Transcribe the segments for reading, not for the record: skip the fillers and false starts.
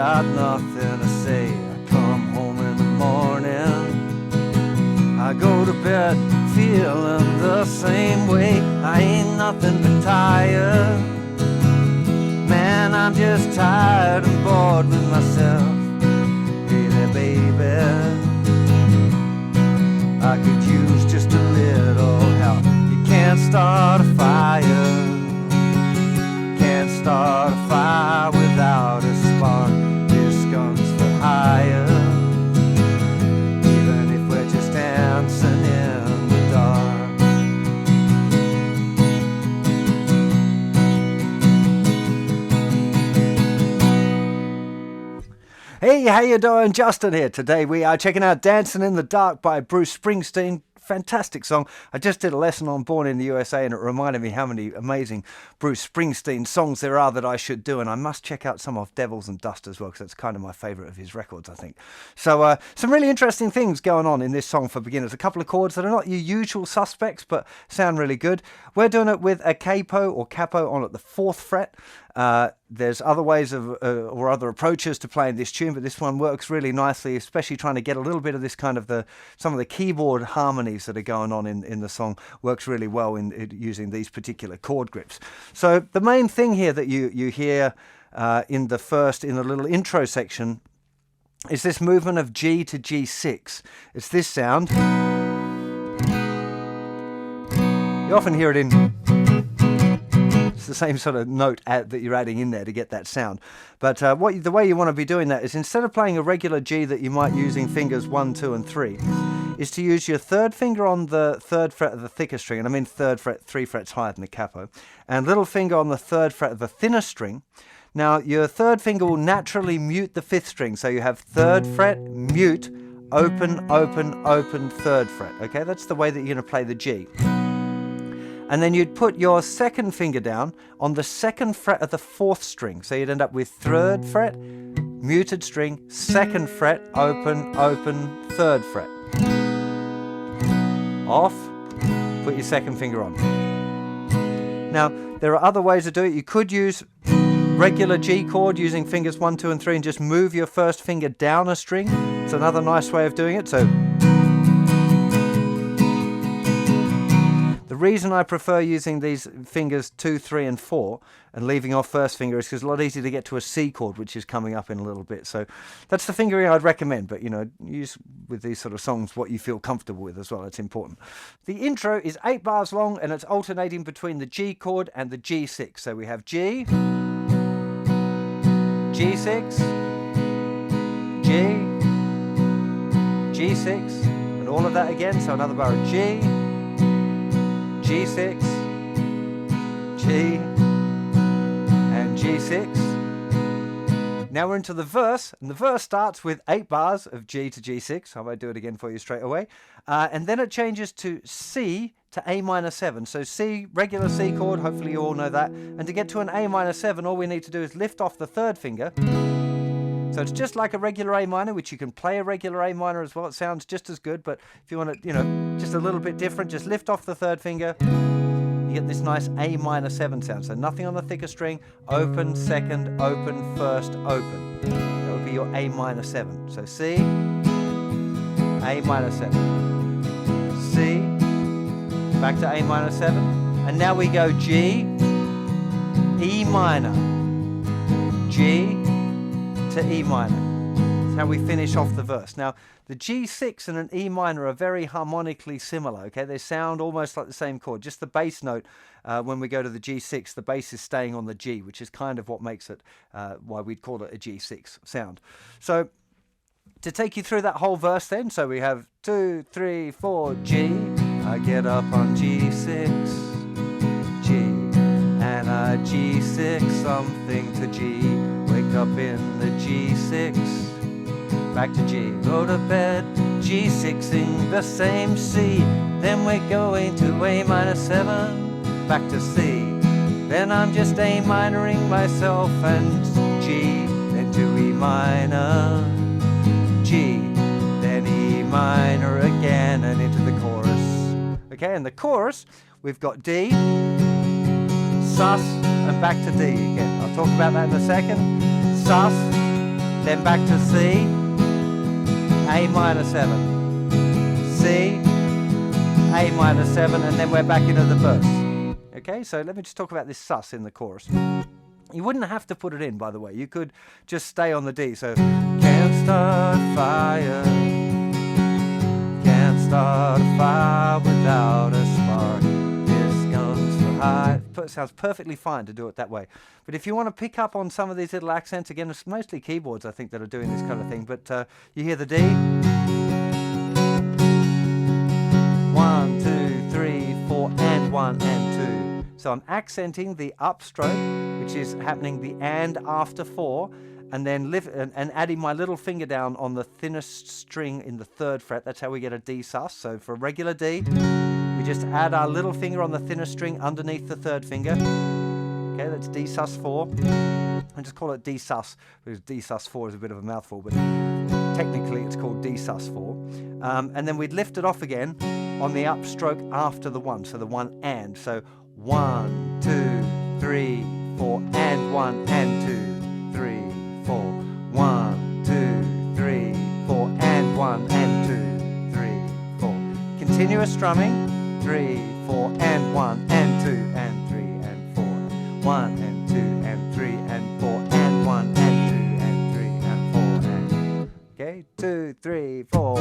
got nothing to say. I come home in the morning, I go to bed feeling the same way. I ain't nothing but tired. Man, I'm just tired and bored with myself. Hey there, baby, I could use just a little help. You can't start a fire, can't start a fire without a spark. This gun's for hire, even if we're just dancing in the dark. Hey, how you doing? Justin here. Today we are checking out Dancing in the Dark by Bruce Springsteen. Fantastic song. I just did a lesson on Born in the USA and it reminded me how many amazing Bruce Springsteen songs there are that I should do, and I must check out some of Devils and Dust as well, because that's kind of my favourite of his records, I think. So some really interesting things going on in this song for beginners. A couple of chords that are not your usual suspects but sound really good. We're doing it with a capo or capo on at the 4th fret. There's other ways of or other approaches to playing this tune, but this one works really nicely, especially trying to get a little bit of this kind of some of the keyboard harmonies that are going on in the song works really well in using these particular chord grips. So the main thing here that you hear in the little intro section is this movement of G to G6. It's this sound. You often hear it in... It's the same sort of note that you're adding in there to get that sound. But the way you want to be doing that is, instead of playing a regular G that you might using fingers 1, 2 and 3, is to use your 3rd finger on the 3rd fret of the thicker string, and I mean 3rd fret, 3 frets higher than the capo, and little finger on the 3rd fret of the thinner string. Now your 3rd finger will naturally mute the 5th string, so you have 3rd fret, mute, open, open, open, 3rd fret. Okay, that's the way that you're going to play the G. And then you'd put your 2nd finger down on the 2nd fret of the 4th string. So you'd end up with 3rd fret, muted string, 2nd fret, open, open, 3rd fret. Off, put your 2nd finger on. Now, there are other ways to do it. You could use regular G chord using fingers 1, 2 and 3 and just move your 1st finger down a string. It's another nice way of doing it. So the reason I prefer using these fingers 2, 3 and 4 and leaving off 1st finger is because it's a lot easier to get to a C chord, which is coming up in a little bit. So that's the fingering I'd recommend, but use with these sort of songs what you feel comfortable with as well. It's important. The intro is 8 bars long and it's alternating between the G chord and the G6. So we have G, G6, G, G6, and all of that again. So another bar of G, G6, G, and G6. Now we're into the verse, and the verse starts with 8 bars of G to G6. I might do it again for you straight away. And then it changes to C to A minor 7. So C, regular C chord, hopefully you all know that. And to get to an A minor 7, all we need to do is lift off the 3rd finger. So it's just like a regular A minor, which you can play a regular A minor as well. It sounds just as good, but if you want it, just a little bit different, just lift off the 3rd finger. You get this nice A minor 7 sound. So nothing on the thicker string. Open, 2nd, open, 1st, open. That would be your A minor 7. So C, A minor 7. C, back to A minor 7. And now we go G, E minor, G, to E minor. That's how we finish off the verse. Now, the G6 and an E minor are very harmonically similar, okay? They sound almost like the same chord. Just the bass note, when we go to the G6, the bass is staying on the G, which is kind of what makes it, why we'd call it a G6 sound. So, to take you through that whole verse then, so we have 2, 3, 4, G. I get up on G6, G, and I G6 something to G. Wake up in the G6, back to G, go to bed, G6ing the same C, then we're going to A minor 7, back to C, then I'm just A minoring myself and G, then to E minor, G, then E minor again and into the chorus. Okay, in the chorus we've got D, sus, and back to D again. I'll talk about that in a second. Sus, then back to C, A minor 7, C, A minor 7, and then we're back into the verse. Okay, so let me just talk about this sus in the chorus. You wouldn't have to put it in, by the way. You could just stay on the D. So, can't start a fire, can't start a fire without a spark. This goes for high. It sounds perfectly fine to do it that way. But if you want to pick up on some of these little accents, again, it's mostly keyboards, I think, that are doing this kind of thing. But you hear the D. 1, 2, 3, 4, and 1 and 2. So I'm accenting the upstroke, which is happening the and after 4, and then and adding my little finger down on the thinnest string in the 3rd fret. That's how we get a D sus. So for a regular D, we just add our little finger on the thinnest string underneath the 3rd finger. Okay, that's D sus 4. I just call it D sus because D sus 4 is a bit of a mouthful, but technically it's called D sus 4. And then we'd lift it off again on the upstroke after the 1, so the 1 and. So 1, 2, 3, 4, and 1 and 2, 3, 4. 1, 2, 3, 4, and 1 and 2, 3, 4. Continuous strumming. 3, 4, and 1 and 2 and 3 and 4. 1 and 2 and 3 and 4 and 1 and 2 and 3 and 4 and. Okay, 2, 3, 4.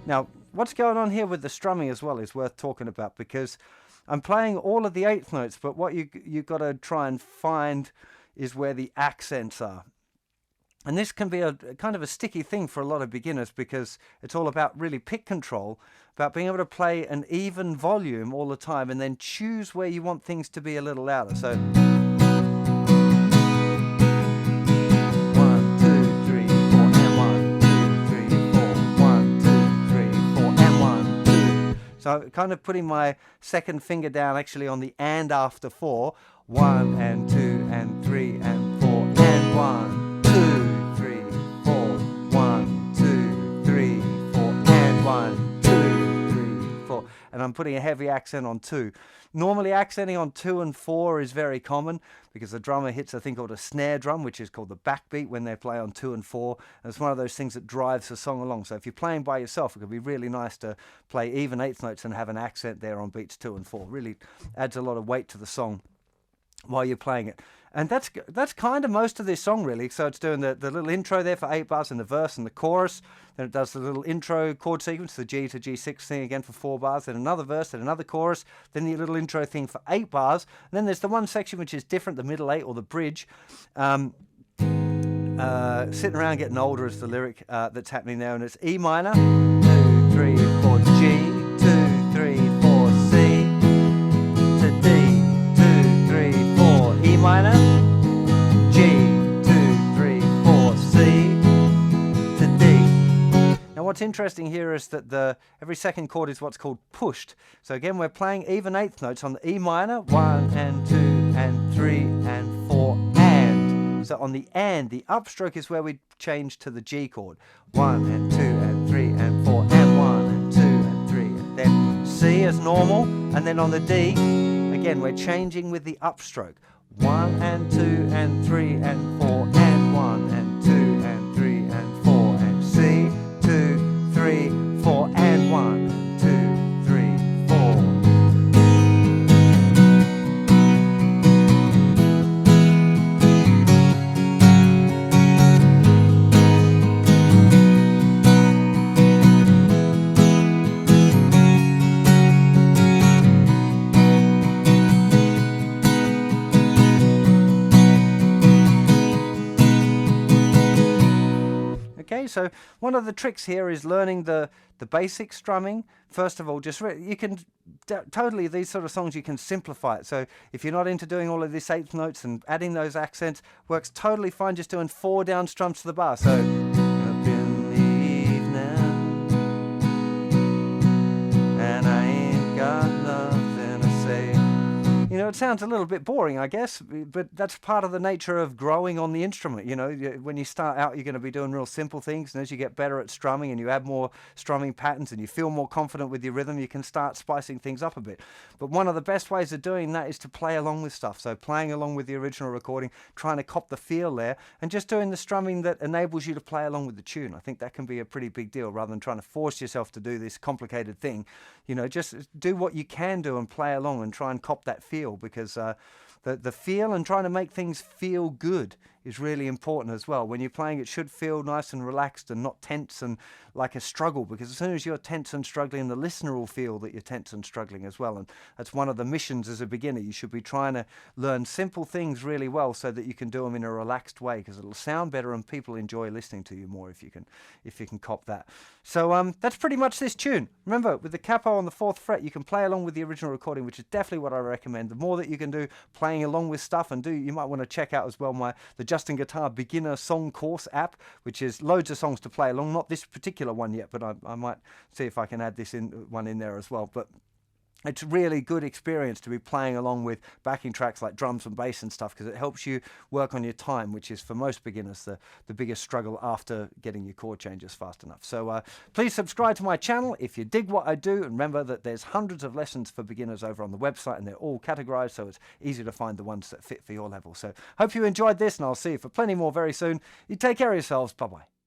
Now, what's going on here with the strumming as well is worth talking about, because I'm playing all of the 8th notes, but what you've got to try and find is where the accents are. And this can be a kind of a sticky thing for a lot of beginners, because it's all about really pick control, about being able to play an even volume all the time and then choose where you want things to be a little louder. So so kind of putting my 2nd finger down actually on the and after 4. 1 and 2 and 3 and 4 and 1, 2, 3, 4. 1, 2, 3, 4 and 1, 2, 3, 4. And I'm putting a heavy accent on 2. Normally accenting on 2 and 4 is very common because the drummer hits a thing called a snare drum, which is called the backbeat when they play on 2 and 4. And it's one of those things that drives the song along. So if you're playing by yourself, it could be really nice to play even 8th notes and have an accent there on beats 2 and 4. Really adds a lot of weight to the song while you're playing it. And that's kind of most of this song, really. So it's doing the little intro there for 8 bars and the verse and the chorus. Then it does the little intro chord sequence, the G to G6 thing again for 4 bars, then another verse, then another chorus, then the little intro thing for 8 bars. And then there's the one section which is different, the middle 8 or the bridge. Sitting around getting older is the lyric that's happening there, and it's E minor, 2, 3, 4, G, 2, 3, 4, C, to D, 2, 3, 4, E minor, G, 2, 3, 4, C, to D. Now what's interesting here is that every second chord is what's called pushed. So again, we're playing even 8th notes on the E minor, 1 and 2 and 3 and 4 and. So on the and, the upstroke is where we change to the G chord. 1 and 2 and 3 and 4 and 1 and 2 and 3. And then C as normal, and then on the D, again, we're changing with the upstroke. 1 and 2 and 3 and 4 and 1 and 2 and 3 and 4 and C, 2, 3, 4 and 1, 2, 3, 4. Okay, so one of the tricks here is learning the basic strumming. First of all, just you can totally, these sort of songs, you can simplify it. So if you're not into doing all of this 8th notes and adding those accents, works totally fine just doing 4 down strums to the bar. So up in the evening, and I ain't got nothing to say it sounds a little bit boring, I guess, but that's part of the nature of growing on the instrument. When you start out, you're going to be doing real simple things, and as you get better at strumming and you add more strumming patterns and you feel more confident with your rhythm, you can start spicing things up a bit. But one of the best ways of doing that is to play along with stuff. So playing along with the original recording, trying to cop the feel there, and just doing the strumming that enables you to play along with the tune. I think that can be a pretty big deal, rather than trying to force yourself to do this complicated thing. Just do what you can do and play along and try and cop that feel, because the feel and trying to make things feel good is really important as well. When you're playing, it should feel nice and relaxed and not tense and like a struggle, because as soon as you're tense and struggling, the listener will feel that you're tense and struggling as well. And that's one of the missions as a beginner. You should be trying to learn simple things really well so that you can do them in a relaxed way, because it'll sound better and people enjoy listening to you more if you can cop that. So that's pretty much this tune. Remember, with the capo on the 4th fret, you can play along with the original recording, which is definitely what I recommend. The more that you can do playing along with stuff, and you might want to check out as well the Justinguitar beginner song course app, which is loads of songs to play along. Not this particular one yet, but I might see if I can add this one in there as well. But it's really good experience to be playing along with backing tracks like drums and bass and stuff, because it helps you work on your time, which is for most beginners the biggest struggle after getting your chord changes fast enough. So please subscribe to my channel if you dig what I do, and remember that there's hundreds of lessons for beginners over on the website, and they're all categorized, so it's easy to find the ones that fit for your level. So hope you enjoyed this, and I'll see you for plenty more very soon. You take care of yourselves. Bye bye.